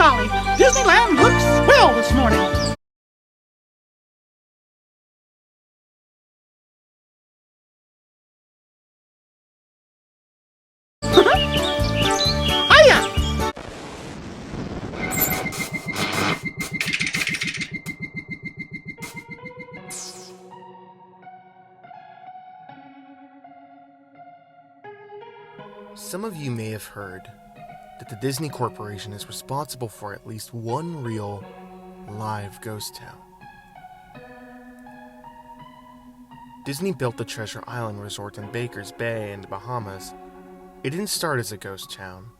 golly, Disneyland looks swell this morning. Hiya! Some of you may have heard that the Disney Corporation is responsible for at least one real, live ghost town. Disney built the Treasure Island Resort in Baker's Bay in the Bahamas. It didn't start as a ghost town.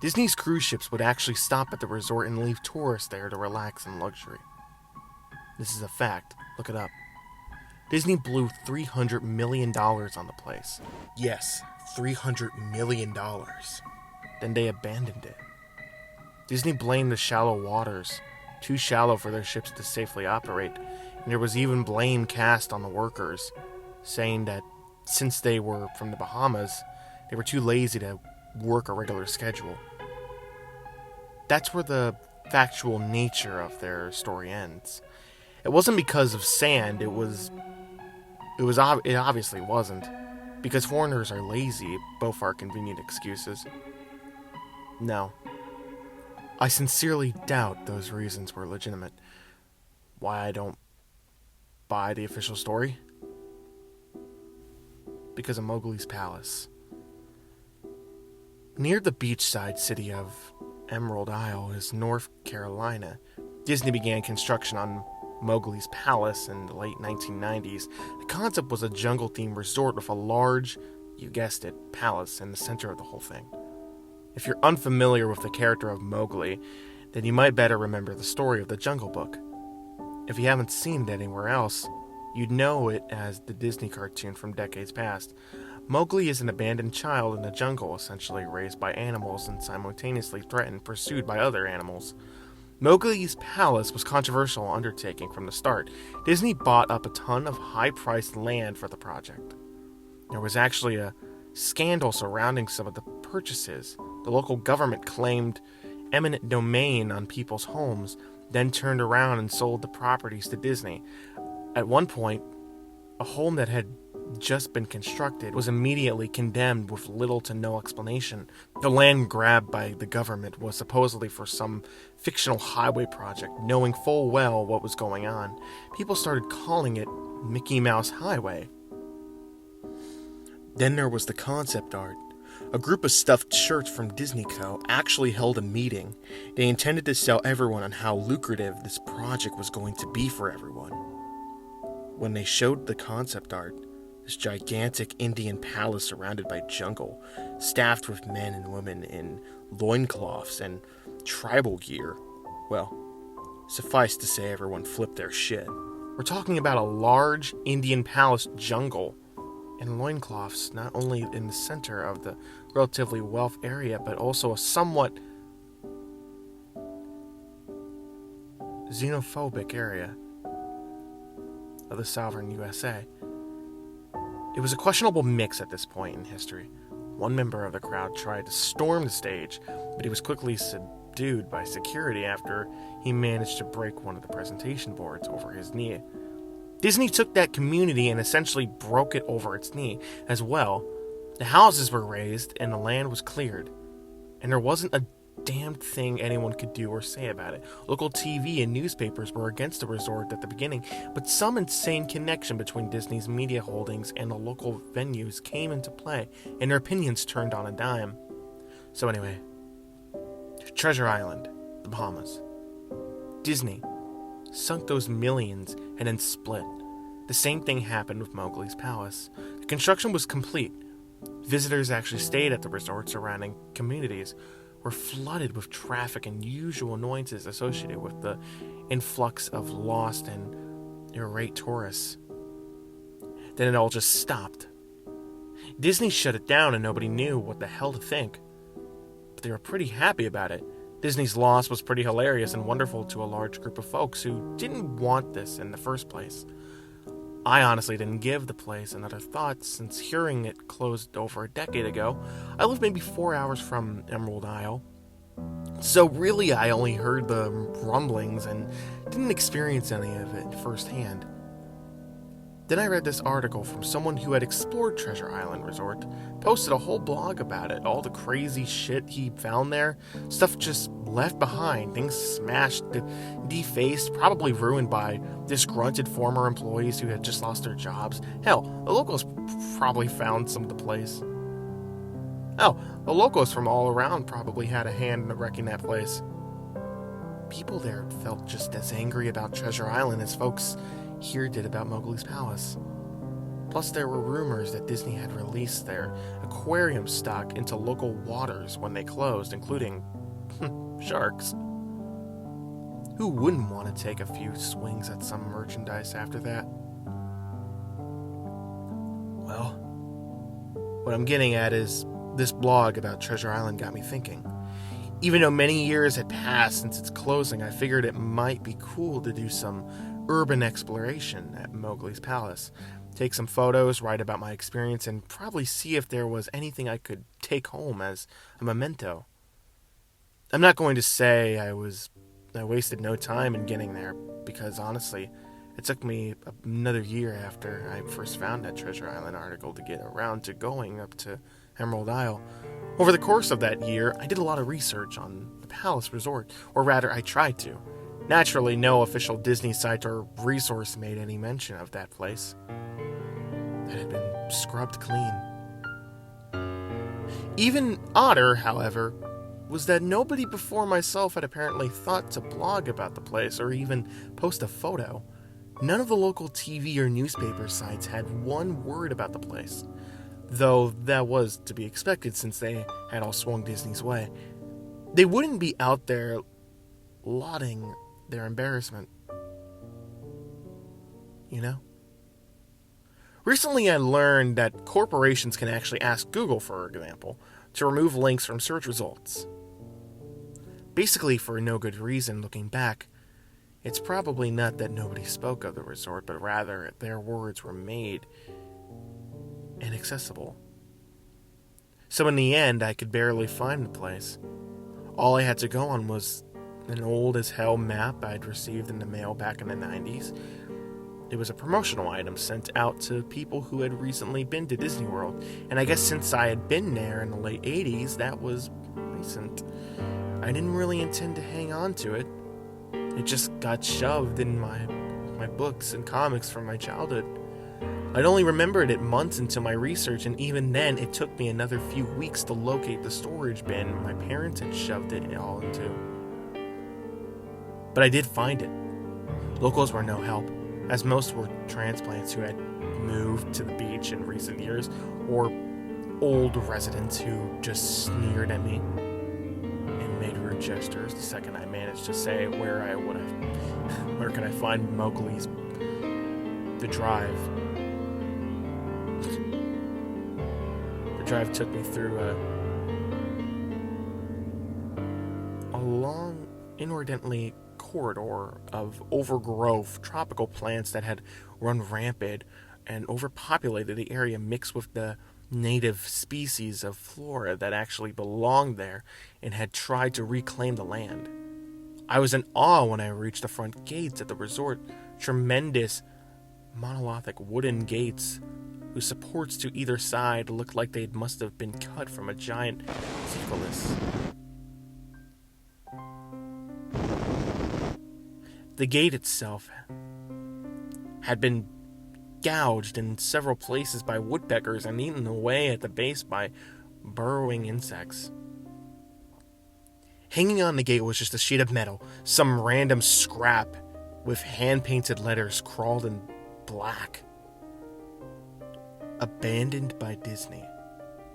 Disney's cruise ships would actually stop at the resort and leave tourists there to relax in luxury. This is a fact. Look it up. Disney blew $300 million on the place. Yes, $300 million. Then they abandoned it. Disney blamed the shallow waters, too shallow for their ships to safely operate, and there was even blame cast on the workers, saying that since they were from the Bahamas, they were too lazy to work a regular schedule. That's where the factual nature of their story ends. It wasn't because of sand, it obviously wasn't. Because foreigners are lazy, both are convenient excuses. No. I sincerely doubt those reasons were legitimate. Why I don't buy the official story? Because of Mowgli's Palace. Near the beachside city of Emerald Isle is North Carolina. Disney began construction on Mowgli's Palace in the late 1990s. The concept was a jungle-themed resort with a large, you guessed it, palace in the center of the whole thing. If you're unfamiliar with the character of Mowgli, then you might better remember the story of the Jungle Book. If you haven't seen it anywhere else, you'd know it as the Disney cartoon from decades past. Mowgli is an abandoned child in the jungle, essentially raised by animals and simultaneously threatened, pursued by other animals. Mowgli's Palace was a controversial undertaking from the start. Disney bought up a ton of high-priced land for the project. There was actually a scandal surrounding some of the purchases. The local government claimed eminent domain on people's homes, then turned around and sold the properties to Disney. At one point, a home that had just been constructed was immediately condemned with little to no explanation. The land grabbed by the government was supposedly for some fictional highway project, knowing full well what was going on. People started calling it Mickey Mouse Highway. Then there was the concept art. A group of stuffed shirts from Disney Co. actually held a meeting. They intended to sell everyone on how lucrative this project was going to be for everyone. When they showed the concept art, this gigantic Indian palace surrounded by jungle, staffed with men and women in loincloths and tribal gear, well, suffice to say everyone flipped their shit. We're talking about a large Indian palace jungle and loincloths, not only in the center of the relatively wealth area, but also a somewhat xenophobic area of the sovereign USA. It was a questionable mix at this point in history. One member of the crowd tried to storm the stage, but he was quickly subdued by security after he managed to break one of the presentation boards over his knee. Disney took that community and essentially broke it over its knee as well. The houses were razed and the land was cleared, and there wasn't a damn thing anyone could do or say about it. Local TV and newspapers were against the resort at the beginning, but some insane connection between Disney's media holdings and the local venues came into play, and their opinions turned on a dime. So anyway, Treasure Island, the Bahamas. Disney sunk those millions and then split. The same thing happened with Mowgli's Palace. The construction was complete. Visitors actually stayed at the resort. Surrounding communities were flooded with traffic and usual annoyances associated with the influx of lost and irate tourists. Then it all just stopped. Disney shut it down and nobody knew what the hell to think. But they were pretty happy about it. Disney's loss was pretty hilarious and wonderful to a large group of folks who didn't want this in the first place. I honestly didn't give the place another thought since hearing it closed over a decade ago. I lived maybe 4 hours from Emerald Isle. So really, I only heard the rumblings and didn't experience any of it firsthand. Then I read this article from someone who had explored Treasure Island Resort, posted a whole blog about it, all the crazy shit he found there, stuff just left behind, things smashed, defaced, probably ruined by disgruntled former employees who had just lost their jobs. Hell, the locals probably found some of the place. Hell, the locals from all around probably had a hand in wrecking that place. People there felt just as angry about Treasure Island as folks here did about Mowgli's Palace. Plus, there were rumors that Disney had released their aquarium stock into local waters when they closed, including sharks. Who wouldn't want to take a few swings at some merchandise after that? Well, what I'm getting at is this blog about Treasure Island got me thinking. Even though many years had passed since its closing, I figured it might be cool to do some urban exploration at Mowgli's Palace. Take some photos, write about my experience, and probably see if there was anything I could take home as a memento. I'm not going to say I wasted no time in getting there, because honestly, it took me another year after I first found that Treasure Island article to get around to going up to Emerald Isle. Over the course of that year, I did a lot of research on the Palace Resort, or rather, I tried to. Naturally, no official Disney site or resource made any mention of that place. That had been scrubbed clean. Even odder, however, was that nobody before myself had apparently thought to blog about the place or even post a photo. None of the local TV or newspaper sites had one word about the place, though that was to be expected since they had all swung Disney's way. They wouldn't be out there lauding their embarrassment. You know? Recently I learned that corporations can actually ask Google, for example, to remove links from search results. Basically for no good reason. Looking back, it's probably not that nobody spoke of the resort, but rather their words were made inaccessible. So in the end, I could barely find the place. All I had to go on was an old-as-hell map I'd received in the mail back in the 90s. It was a promotional item sent out to people who had recently been to Disney World, and I guess since I had been there in the late 80s, that was recent. I didn't really intend to hang on to it. It just got shoved in my books and comics from my childhood. I'd only remembered it months into my research, and even then, it took me another few weeks to locate the storage bin my parents had shoved it all into. But I did find it. Locals were no help, as most were transplants who had moved to the beach in recent years, or old residents who just sneered at me and made rude gestures the second I managed to say where can I find Mowgli's The Drive. The drive took me through a long, inordinately corridor of overgrowth, tropical plants that had run rampant and overpopulated the area, mixed with the native species of flora that actually belonged there and had tried to reclaim the land. I was in awe when I reached the front gates at the resort, tremendous monolithic wooden gates whose supports to either side looked like they must have been cut from a giant cephalus. The gate itself had been gouged in several places by woodpeckers and eaten away at the base by burrowing insects. Hanging on the gate was just a sheet of metal, some random scrap with hand-painted letters scrawled in black. Abandoned by Disney.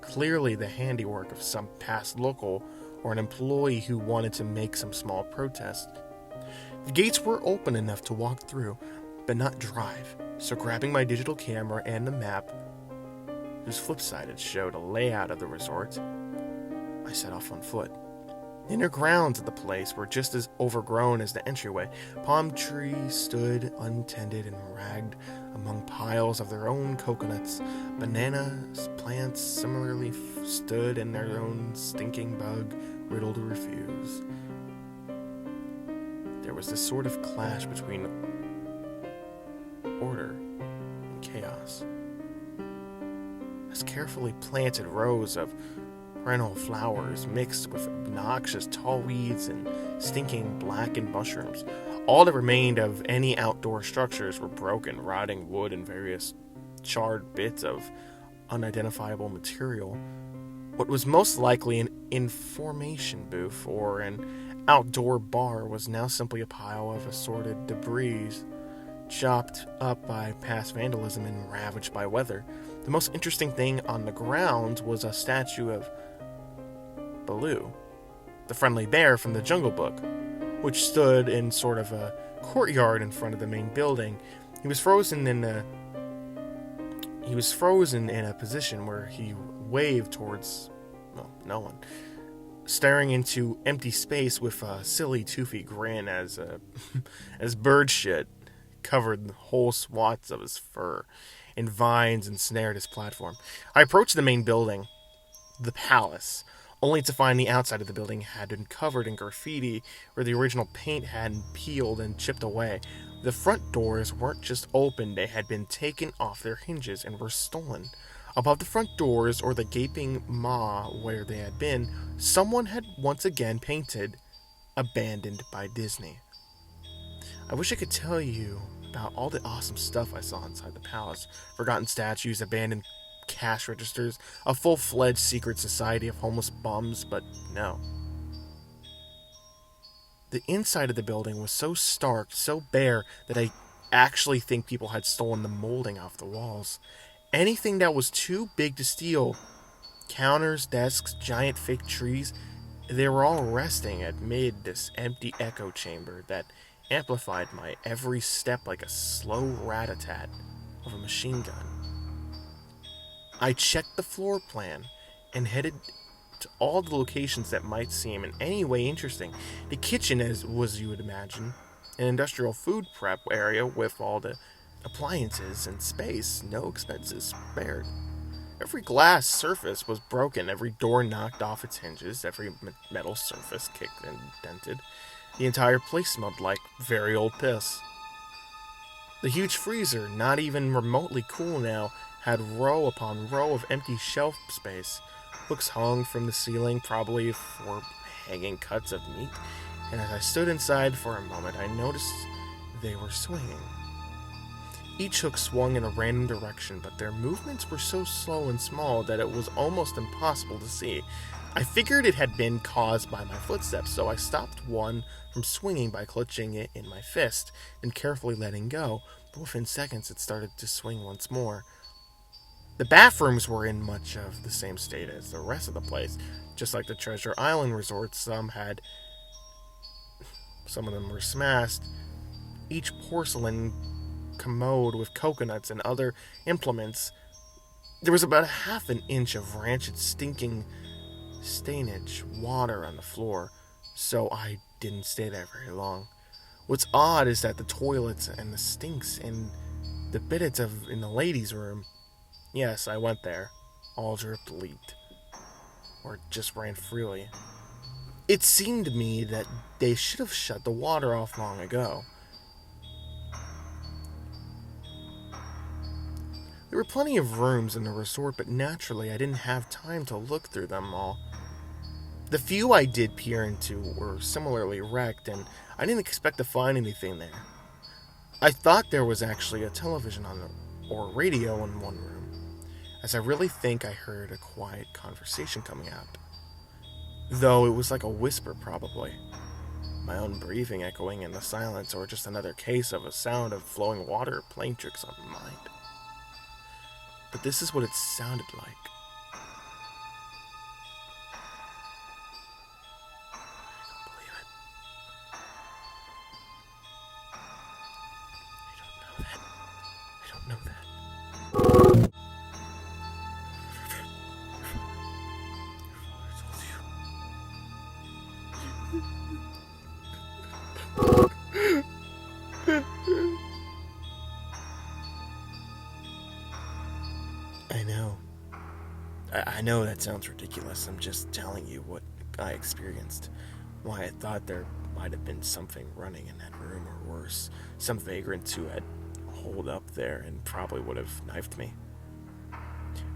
Clearly the handiwork of some past local or an employee who wanted to make some small protest. The gates were open enough to walk through, but not drive, so grabbing my digital camera and the map, whose flip-sided showed a layout of the resort, I set off on foot. The inner grounds of the place were just as overgrown as the entryway. Palm trees stood untended and ragged among piles of their own coconuts. Banana plants similarly stood in their own stinking bug riddled refuse. There was this sort of clash between order and chaos. As carefully planted rows of perennial flowers mixed with obnoxious tall weeds and stinking blackened mushrooms, all that remained of any outdoor structures were broken, rotting wood and various charred bits of unidentifiable material. What was most likely an information booth or an outdoor bar was now simply a pile of assorted debris, chopped up by past vandalism and ravaged by weather. The most interesting thing on the grounds was a statue of Baloo, the friendly bear from the Jungle Book, which stood in sort of a courtyard in front of the main building. He was frozen in a position where he waved towards, well, no one, staring into empty space with a silly, toothy grin as bird shit covered whole swaths of his fur, and vines ensnared his platform. I approached the main building, the palace, only to find the outside of the building had been covered in graffiti where the original paint had peeled and chipped away. The front doors weren't just open, they had been taken off their hinges and were stolen. Above the front doors, or the gaping maw where they had been, someone had once again painted, "Abandoned by Disney." I wish I could tell you about all the awesome stuff I saw inside the palace. Forgotten statues, abandoned cash registers, a full-fledged secret society of homeless bums, but no. The inside of the building was so stark, so bare, that I actually think people had stolen the molding off the walls. Anything that was too big to steal, counters, desks, giant fake trees, they were all resting amid this empty echo chamber that amplified my every step like a slow rat-a-tat of a machine gun. I checked the floor plan and headed to all the locations that might seem in any way interesting. The kitchen was, you would imagine, an industrial food prep area with all the appliances and space, no expenses spared. Every glass surface was broken, every door knocked off its hinges, every metal surface kicked and dented. The entire place smelled like very old piss. The huge freezer, not even remotely cool now, had row upon row of empty shelf space. Hooks hung from the ceiling, probably for hanging cuts of meat, and as I stood inside for a moment, I noticed they were swinging. Each hook swung in a random direction, but their movements were so slow and small that it was almost impossible to see. I figured it had been caused by my footsteps, so I stopped one from swinging by clutching it in my fist and carefully letting go, but within seconds it started to swing once more. The bathrooms were in much of the same state as the rest of the place, just like the Treasure Island resorts. Some of them were smashed. Each porcelain commode with coconuts and other implements. There was about a half an inch of rancid, stinking stainage water on the floor, so I didn't stay there very long. What's odd is that the toilets and the stinks and the bidets in the ladies' room, yes, I went there, all dripped, leaked, or just ran freely. It seemed to me that they should have shut the water off long ago. There were plenty of rooms in the resort, but naturally I didn't have time to look through them all. The few I did peer into were similarly wrecked, and I didn't expect to find anything there. I thought there was actually a television or radio in one room, as I really think I heard a quiet conversation coming out. Though it was like a whisper, probably. My own breathing echoing in the silence, or just another case of a sound of flowing water playing tricks on my mind. But this is what it sounded like. I don't know that. I know. I know that sounds ridiculous. I'm just telling you what I experienced. Why, I thought there might have been something running in that room, or worse, some vagrant who had holed up there and probably would have knifed me.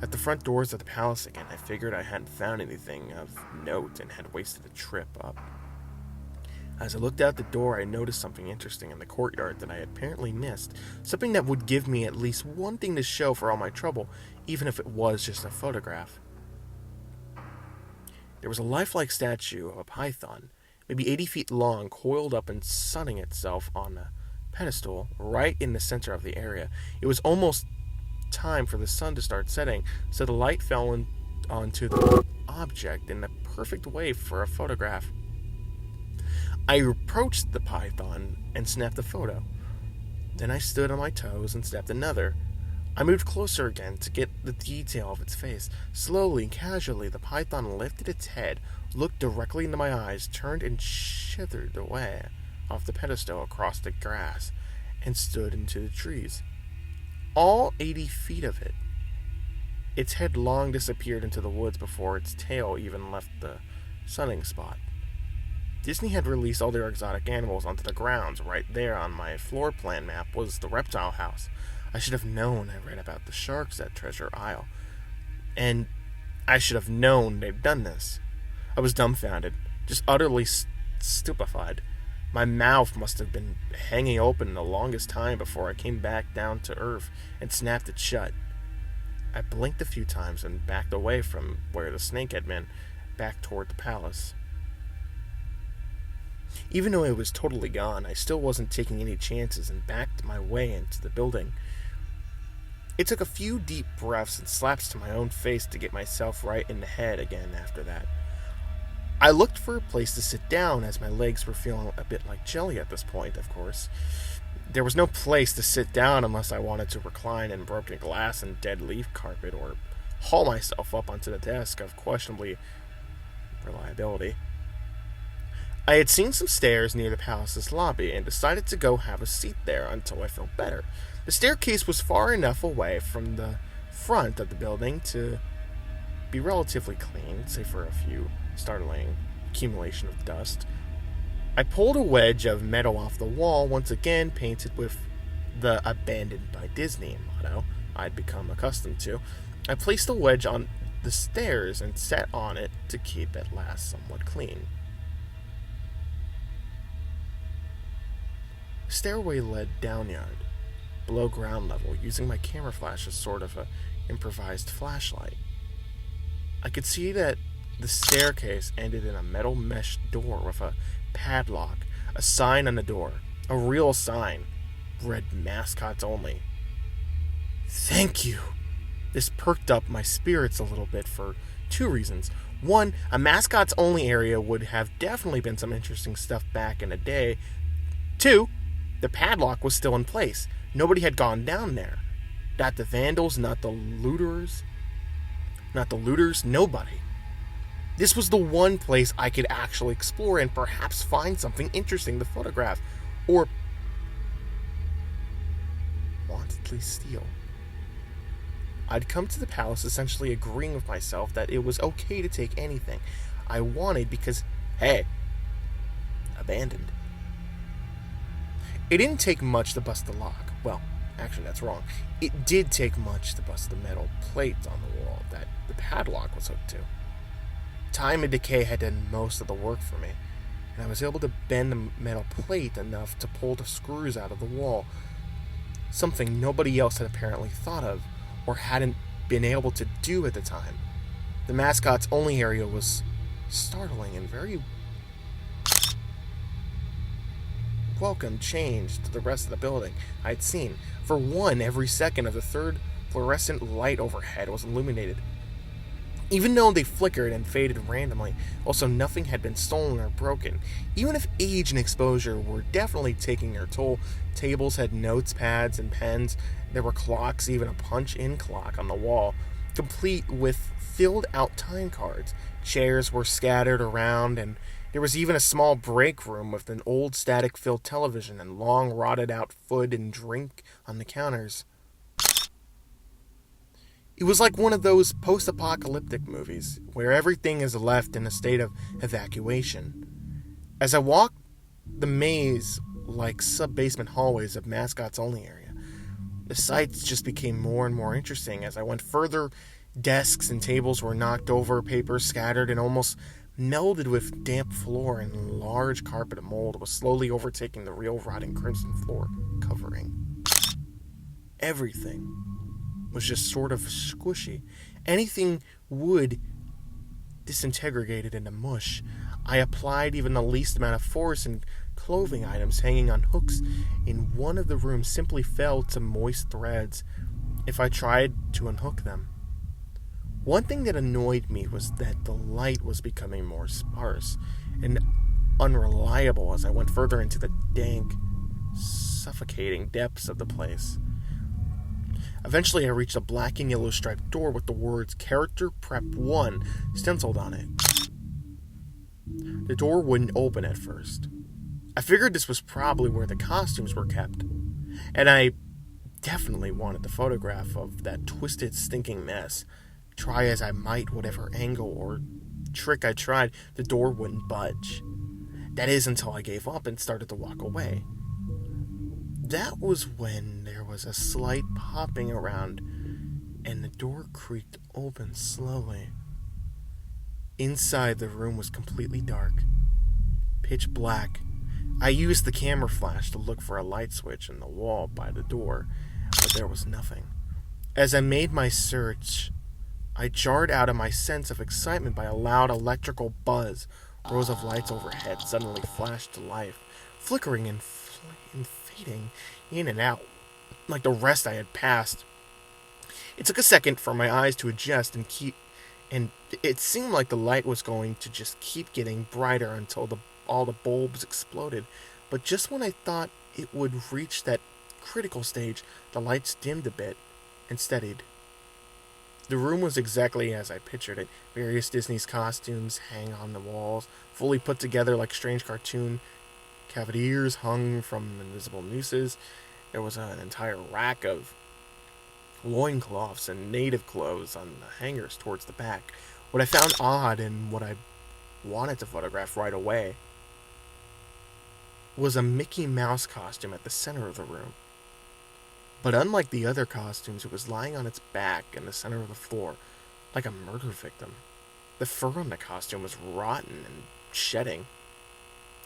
At the front doors of the palace again, I figured I hadn't found anything of note and had wasted a trip up. As I looked out the door, I noticed something interesting in the courtyard that I had apparently missed, something that would give me at least one thing to show for all my trouble, even if it was just a photograph. There was a lifelike statue of a python, maybe 80 feet long, coiled up and sunning itself on a pedestal right in the center of the area. It was almost time for the sun to start setting, so the light fell onto the object in the perfect way for a photograph. I approached the python and snapped a photo. Then I stood on my toes and snapped another. I moved closer again to get the detail of its face. Slowly and casually, the python lifted its head, looked directly into my eyes, turned and shithered away off the pedestal across the grass, and stood into the trees. All 80 feet of it. Its head long disappeared into the woods before its tail even left the sunning spot. Disney had released all their exotic animals onto the grounds. Right there on my floor plan map was the reptile house. I should have known. I read about the sharks at Treasure Isle. And I should have known they'd done this. I was dumbfounded, just utterly stupefied. My mouth must have been hanging open the longest time before I came back down to earth and snapped it shut. I blinked a few times and backed away from where the snake had been, back toward the palace. Even though it was totally gone, I still wasn't taking any chances and backed my way into the building. It took a few deep breaths and slaps to my own face to get myself right in the head again after that. I looked for a place to sit down as my legs were feeling a bit like jelly at this point, of course. There was no place to sit down unless I wanted to recline in broken glass and dead leaf carpet or haul myself up onto the desk of questionably reliability. I had seen some stairs near the palace's lobby and decided to go have a seat there until I felt better. The staircase was far enough away from the front of the building to be relatively clean, save for a few startling accumulation of dust. I pulled a wedge of metal off the wall, once again painted with the "Abandoned by Disney" motto I'd become accustomed to. I placed the wedge on the stairs and sat on it to keep at last somewhat clean. The stairway led downyard, below ground level, using my camera flash as sort of an improvised flashlight. I could see that the staircase ended in a metal mesh door with a padlock, a sign on the door, a real sign, read "Mascots Only." Thank you! This perked up my spirits a little bit for two reasons. One, a mascots only area would have definitely been some interesting stuff back in the day. Two, the padlock was still in place. Nobody had gone down there. Not the vandals, not the looters, nobody. This was the one place I could actually explore and perhaps find something interesting to photograph, or wantedly steal. I'd come to the palace essentially agreeing with myself that it was okay to take anything I wanted because, hey, abandoned. It didn't take much to bust the lock. Well, actually, that's wrong. It did take much to bust the metal plate on the wall that the padlock was hooked to. Time and decay had done most of the work for me, and I was able to bend the metal plate enough to pull the screws out of the wall, something nobody else had apparently thought of or hadn't been able to do at the time. The mascots only area was startling and very welcome change to the rest of the building I'd seen. For one, every second of the third fluorescent light overhead was illuminated. Even though they flickered and faded randomly, also nothing had been stolen or broken. Even if age and exposure were definitely taking their toll, tables had notes, pads, and pens. There were clocks, even a punch-in clock on the wall, complete with filled-out time cards. Chairs were scattered around, and there was even a small break room with an old static-filled television and long rotted-out food and drink on the counters. It was like one of those post-apocalyptic movies, where everything is left in a state of evacuation. As I walked the maze like sub-basement hallways of Mascot's Only area, the sights just became more and more interesting. As I went further, desks and tables were knocked over, papers scattered, and almost melded with damp floor, and a large carpet of mold was slowly overtaking the real rotting crimson floor covering. Everything was just sort of squishy. Anything wood disintegrated into mush. I applied even the least amount of force, and clothing items hanging on hooks in one of the rooms simply fell to moist threads if I tried to unhook them. One thing that annoyed me was that the light was becoming more sparse and unreliable as I went further into the dank, suffocating depths of the place. Eventually, I reached a black and yellow striped door with the words Character Prep 1 stenciled on it. The door wouldn't open at first. I figured this was probably where the costumes were kept, and I definitely wanted the photograph of that twisted, stinking mess. Try as I might, whatever angle or trick I tried, the door wouldn't budge. That is, until I gave up and started to walk away. That was when there was a slight popping around, and the door creaked open slowly. Inside, the room was completely dark, pitch black. I used the camera flash to look for a light switch in the wall by the door, but there was nothing. As I made my search, I jarred out of my sense of excitement by a loud electrical buzz. Rows of lights overhead suddenly flashed to life, flickering and fading in and out, like the rest I had passed. It took a second for my eyes to adjust and it seemed like the light was going to just keep getting brighter until all the bulbs exploded. But just when I thought it would reach that critical stage, the lights dimmed a bit and steadied. The room was exactly as I pictured it. Various Disney's costumes hang on the walls, fully put together like strange cartoon cavaliers hung from invisible nooses. There was an entire rack of loincloths and native clothes on the hangers towards the back. What I found odd and what I wanted to photograph right away was a Mickey Mouse costume at the center of the room. But unlike the other costumes, it was lying on its back in the center of the floor, like a murder victim. The fur on the costume was rotten and shedding,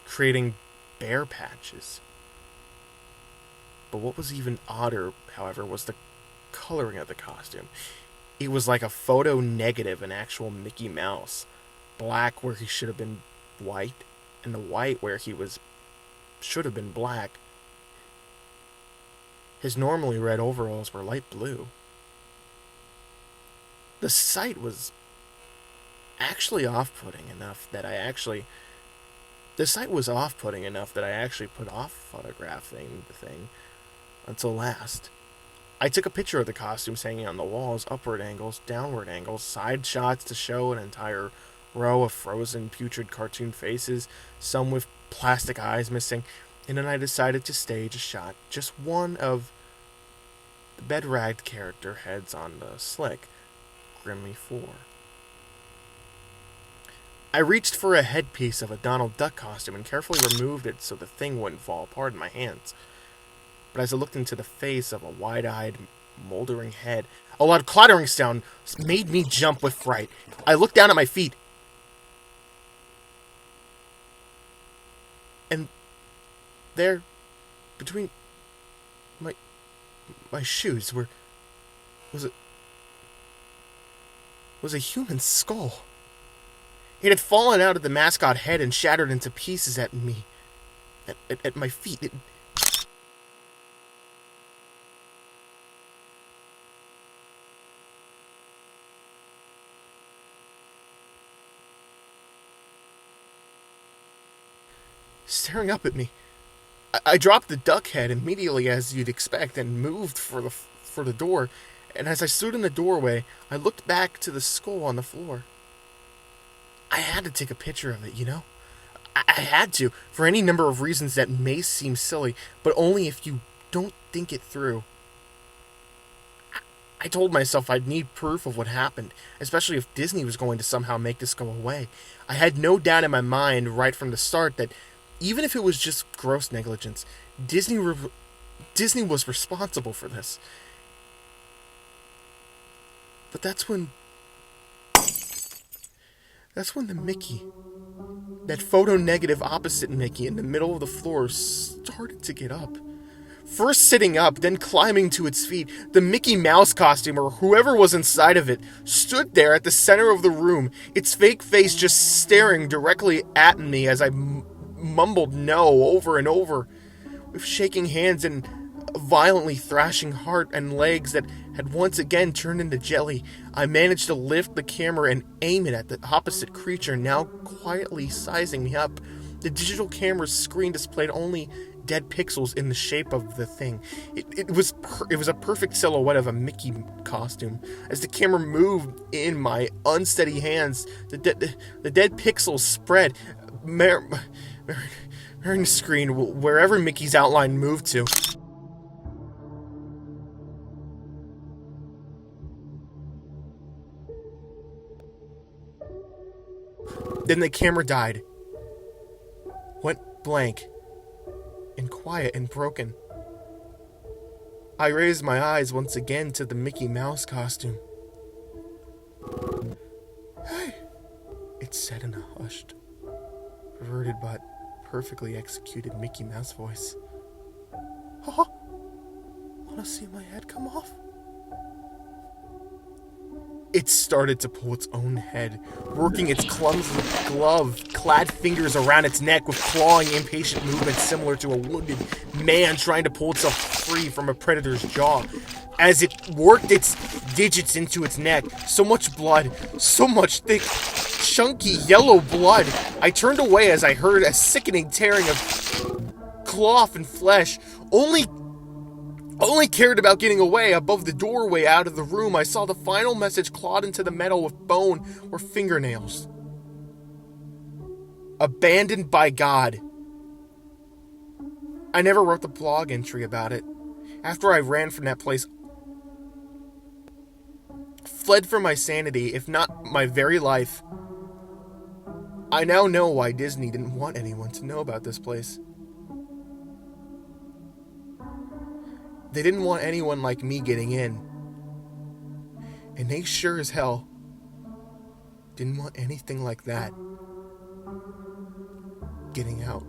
creating bare patches. But what was even odder, however, was the coloring of the costume. It was like a photo negative, an actual Mickey Mouse. Black where he should have been white, and the white where he should have been black. His normally red overalls were light blue. The sight was actually off-putting enough that I actually put off photographing the thing until last. I took a picture of the costumes hanging on the walls, upward angles, downward angles, side shots to show an entire row of frozen, putrid cartoon faces, some with plastic eyes missing, and then I decided to stage a shot, just one of the bed-ragged character heads on the slick, grimly floor. I reached for a headpiece of a Donald Duck costume and carefully removed it so the thing wouldn't fall apart in my hands. But as I looked into the face of a wide-eyed, moldering head, a loud clattering sound made me jump with fright. I looked down at my feet, and there, between my shoes, was a human skull. It had fallen out of the mascot head and shattered into pieces at me, at my feet. Staring up at me. I dropped the duck head immediately, as you'd expect, and moved for the door. And as I stood in the doorway, I looked back to the skull on the floor. I had to take a picture of it, you know? I had to, for any number of reasons that may seem silly, but only if you don't think it through. I told myself I'd need proof of what happened, especially if Disney was going to somehow make this go away. I had no doubt in my mind right from the start that even if it was just gross negligence, Disney was responsible for this. But that's when the Mickey, that photo negative opposite Mickey in the middle of the floor, started to get up. First sitting up, then climbing to its feet, the Mickey Mouse costume, or whoever was inside of it, stood there at the center of the room, its fake face just staring directly at me as I mumbled no over and over. With shaking hands and a violently thrashing heart and legs that had once again turned into jelly, I managed to lift the camera and aim it at the opposite creature, now quietly sizing me up. The digital camera's screen displayed only dead pixels in the shape of the thing. It was a perfect silhouette of a Mickey costume. As the camera moved in my unsteady hands, the dead pixels spread, mirroring the screen wherever Mickey's outline moved to. Then the camera died, went blank, and quiet and broken. I raised my eyes once again to the Mickey Mouse costume. "Hey," it said in a hushed, perverted but perfectly executed Mickey Mouse voice. "Huh? Wanna see my head come off?" It started to pull its own head, working its clumsy glove-clad fingers around its neck with clawing, impatient movements similar to a wounded man trying to pull itself free from a predator's jaw. As it worked its digits into its neck, so much blood, so much thick, chunky yellow blood. I turned away as I heard a sickening tearing of cloth and flesh. Only cared about getting away. Above the doorway out of the room, I saw the final message clawed into the metal with bone or fingernails. "Abandoned by God." I never wrote the blog entry about it. After I ran from that place, fled for my sanity, if not my very life, I now know why Disney didn't want anyone to know about this place. They didn't want anyone like me getting in. And they sure as hell didn't want anything like that getting out.